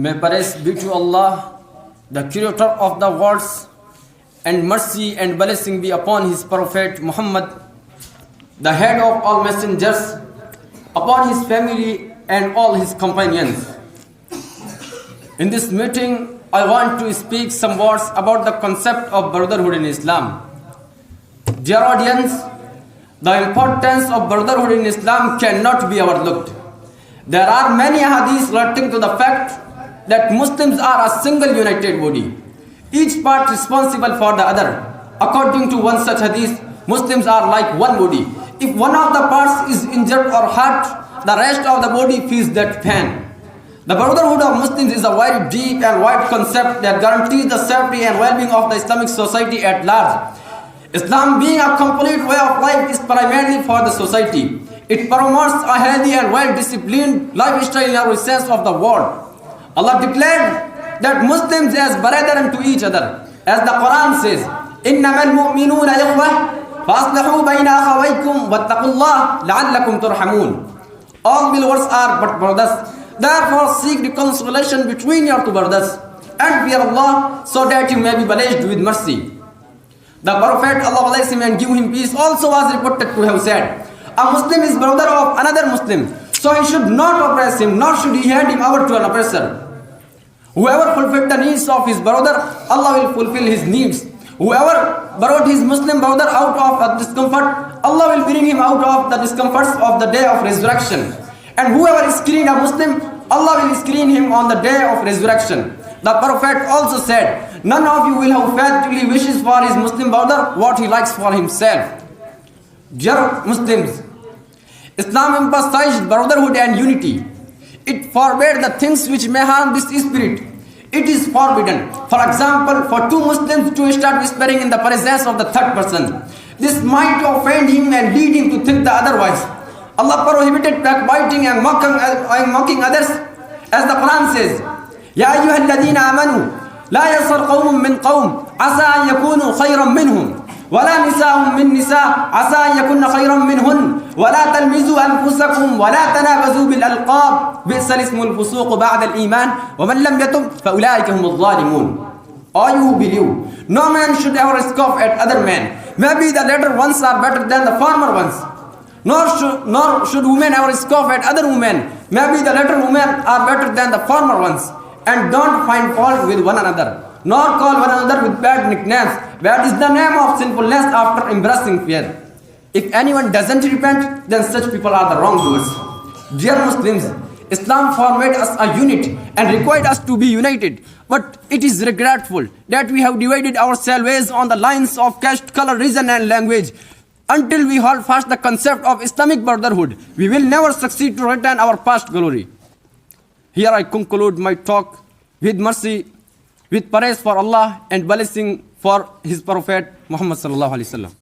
May praise be to Allah, the creator of the worlds, and mercy and blessing be upon his prophet Muhammad, the head of all messengers, upon his family and all his companions. In this meeting, I want to speak some words about the concept of brotherhood in Islam. Dear audience, the importance of brotherhood in Islam cannot be overlooked. There are many hadiths relating to the fact that Muslims are a single united body, each part responsible for the other. According to one such hadith, Muslims are like one body. If one of the parts is injured or hurt, the rest of the body feels that pain. The brotherhood of Muslims is a very deep and wide concept that guarantees the safety and well-being of the Islamic society at large. Islam, being a complete way of life, is primarily for the society. It promotes a healthy and well-disciplined lifestyle in every sense of the word. Allah declared that Muslims as brethren to each other. As the Quran says, إِنَّمَا الْمُؤْمِنُونَ إِخْوَةٌ فَأَصْلِحُوا بَيْنَ أَخَوَيْكُمْ وَاتَّقُوا اللَّهَ لَعَلَّكُمْ تُرْحَمُونَ. All believers are but brothers. Therefore seek reconciliation between your two brothers and fear Allah, so that you may be blessed with mercy. The Prophet, Allah bless him and give him peace, also was reported to have said, a Muslim is brother of another Muslim, so he should not oppress him, nor should he hand him over to an oppressor. Whoever fulfilled the needs of his brother, Allah will fulfill his needs. Whoever brought his Muslim brother out of a discomfort, Allah will bring him out of the discomforts of the day of resurrection. And whoever screened a Muslim, Allah will screen him on the day of resurrection. The Prophet also said, none of you will have faithfully wishes for his Muslim brother what he likes for himself. Dear Muslims, Islam emphasized brotherhood and unity. It forbade the things which may harm this spirit. It is forbidden, for example, for two Muslims to start whispering in the presence of the third person. This might offend him and lead him to think the otherwise. Allah prohibited backbiting and mocking others, as the Quran says, يَا أَيُّهَا الَّذِينَ آمَنُوا لَا يَسْخَرْ قَوْمٌ مِّن قَوْمٍ عَسَىٰ أَن يَكُونُوا خَيْرًا مِّنْهُمْ ولا نساء من نساء عسى أن يكن خيرا منهن ولا تلمزوا أنفسكم ولا تنابزوا بالألقاب بئس الاسم الفسوق بعد الإيمان ومن لم يتب فأولئك هم الظالمون. All you who believe, no man should ever scoff at other men. Maybe the latter ones are better than the former ones. Nor should women ever scoff at other women. Maybe the latter women are better than the former ones. And don't find fault with one another, nor call one another with bad nicknames. Bad is the name of sinfulness after embracing fear. If anyone doesn't repent, then such people are the wrongdoers. Dear Muslims, Islam formed us a unit and required us to be united. But it is regretful that we have divided ourselves based on the lines of caste, color, region and language. Until we hold fast the concept of Islamic brotherhood, we will never succeed to return our past glory. Here I conclude my talk with mercy, with praise for Allah and blessing for His Prophet Muhammad sallallahu alaihi wasallam.